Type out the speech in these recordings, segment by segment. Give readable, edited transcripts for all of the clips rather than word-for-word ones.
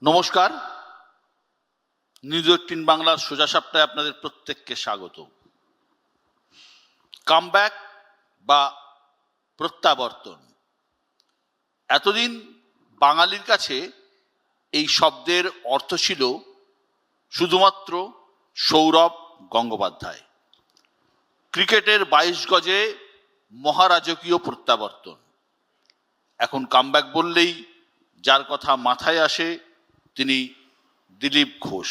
নমস্কার, নিউজ 18 বাংলার সোজা সাপটায় আপনাদের প্রত্যেককে স্বাগত। কামব্যাক বা প্রত্যাবর্তন, এতদিন বাঙালির কাছে এই শব্দের অর্থ ছিল শুধুমাত্র সৌরভ গঙ্গোপাধ্যায়। ক্রিকেটের 22 গজে মহারাজকীয় প্রত্যাবর্তন। এখন কামব্যাক বললেই যার কথা মাথায় আসে তিনি দিলীপ ঘোষ।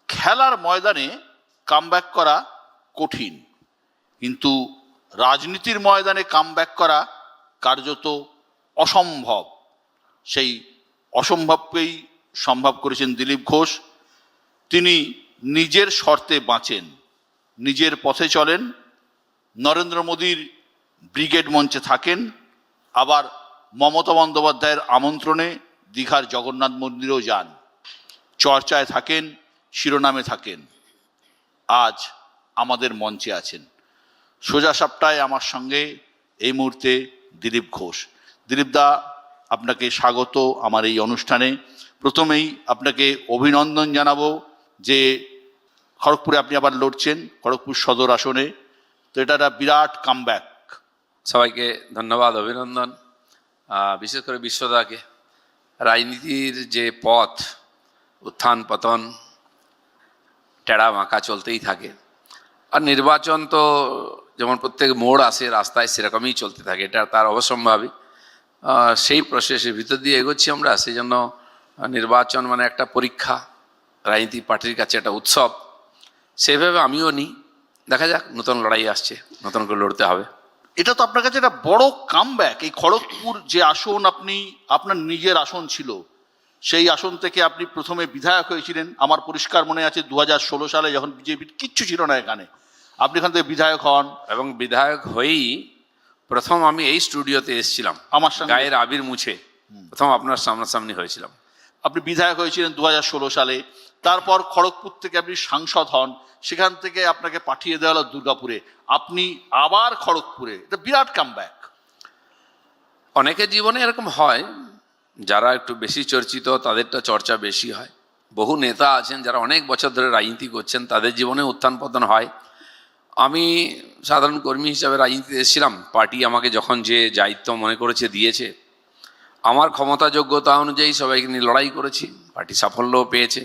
খেলার ময়দানে কামব্যাক করা কঠিন, কিন্তু রাজনীতির ময়দানে কামব্যাক করা কার্যত অসম্ভব। সেই অসম্ভবকেই সম্ভব করেছেন দিলীপ ঘোষ। তিনি নিজের শর্তে বাঁচেন, নিজের পথে চলেন, নরেন্দ্র মোদীর ব্রিগেড মঞ্চে থাকেন, আবার মমতা বন্দ্যোপাধ্যায়ের আমন্ত্রণে দীঘার জগন্নাথ মন্দিরেও যান, চর্চায় থাকেন, শিরোনামে থাকেন। আজ আমাদের মঞ্চে আছেন। সোজা সাপটায় আমার সঙ্গে এই মুহূর্তে দিলীপ ঘোষ। দিলীপ দা, আপনাকে স্বাগত আমার এই অনুষ্ঠানে। প্রথমেই আপনাকে অভিনন্দন জানাবো যে খড়গপুরে আপনি আবার লড়ছেন, খড়গপুর সদর আসনে। তো এটা একটা বিরাট কামব্যাক। সবাইকে ধন্যবাদ, অভিনন্দন। বিশেষ করে বিশ্বদাকে। রাজনীতির যে পথ, উত্থান পতন, টেড়া বাঁকা চলতেই থাকে। আর নির্বাচন তো যেমন প্রত্যেক মোড় আসে রাস্তায়, সেরকমই চলতে থাকে, এটা তার অবশ্যম্ভাবী। সেই প্রসেসের ভিতর দিয়ে এগোচ্ছি আমরা। সেই জন্য নির্বাচন মানে একটা পরীক্ষা, রাজনীতি পার্টির কাছে একটা উৎসব। সেভাবে আমিও নিই। দেখা যাক, নতুন লড়াই আসছে, নতুন করে লড়তে হবে। এটা তো আপনার কাছে একটা বড় কামব্যাক। এই খড়গপুর যে আসন, আপনার নিজের আসন ছিল, সেই আসন থেকে আপনি প্রথমে বিধায়ক হয়েছিলেন। আমার পরিষ্কার মনে আছে 2016 সালে, যখন বিজেপির কিচ্ছু ছিল না এখানে, আপনি এখান থেকে বিধায়ক হন। এবং বিধায়ক হয়েই প্রথম আমি এই স্টুডিওতে এসেছিলাম, আমার সঙ্গে গায়ের আবির মুছে প্রথম আপনার সামনাসামনি হয়েছিলাম। আপনি বিধায়ক হয়েছিলেন 2016 সালে। তারপর খড়গপুর থেকে আপনি সাংসদ হন, সেখান থেকে আপনাকে পাঠিয়ে দেওয়া হলো দুর্গাপুরে, আপনি আবার খড়গপুরে। এটা বিরাট কামব্যাক। অনেকের জীবনে এরকম হয়, যারা একটু বেশি চর্চিত তাদেরটা চর্চা বেশি হয়। বহু নেতা আছেন যারা অনেক বছর ধরে রাজনীতি করছেন, তাদের জীবনে উত্থান পতন হয়। আমি সাধারণ কর্মী হিসাবে রাজনীতিতে এসেছিলাম। পার্টি আমাকে যখন যে দায়িত্ব মনে করেছে দিয়েছে, আমার ক্ষমতা যোগ্যতা অনুযায়ী সবাইকে নিয়ে লড়াই করেছি, পার্টি সাফল্যও পেয়েছে।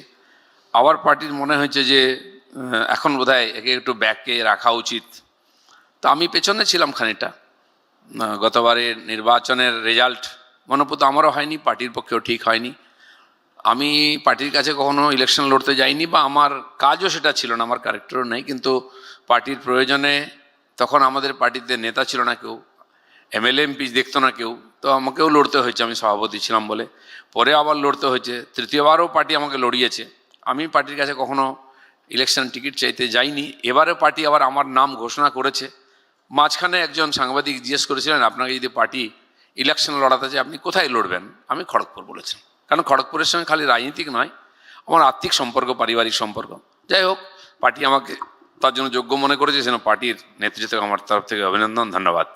আবার পার্টির মনে হয়েছে যে এখন বোধহয় একে একটু ব্যাককে রাখা উচিত। তো আমি পেছনে ছিলাম খানিকটা। গতবারের নির্বাচনের রেজাল্ট মনোপুত আমারও হয়নি, পার্টির পক্ষেও ঠিক হয়নি। আমি পার্টির কাছে কখনো ইলেকশন লড়তে যাইনি, বা আমার কাজও সেটা ছিল না, আমার ক্যারেক্টারও নেই। কিন্তু পার্টির প্রয়োজনে, তখন আমাদের পার্টিতে নেতা ছিল না কেউ, এমএলএ এমপি দেখতো না কেউ, তো আমাকেও লড়তে হয়েছে, আমি সভাপতি ছিলাম বলে। পরে আবার লড়তে হয়েছে, তৃতীয়বারও পার্টি আমাকে লড়িয়েছে। আমি পার্টির কাছে কখনো ইলেকশন টিকিট চাইতে যাইনি। এবারে পার্টি আবার আমার নাম ঘোষণা করেছে। মাঝখানে একজন সাংবাদিক জিজ্ঞেস করেছিলেন, আপনাকে যদি পার্টি ইলেকশন লড়াতে চায় আপনি কোথায় লড়বেন? আমি খড়গপুর বলেছি, কারণ খড়গপুরের সঙ্গে খালি রাজনীতিক নয়, আমার আর্থিক সম্পর্ক, পারিবারিক সম্পর্ক। যাই হোক, পার্টি আমাকে তার জন্য যোগ্য মনে করেছে, সেজন্য পার্টির নেতৃত্বকে আমার তরফ থেকে অভিনন্দন, ধন্যবাদ।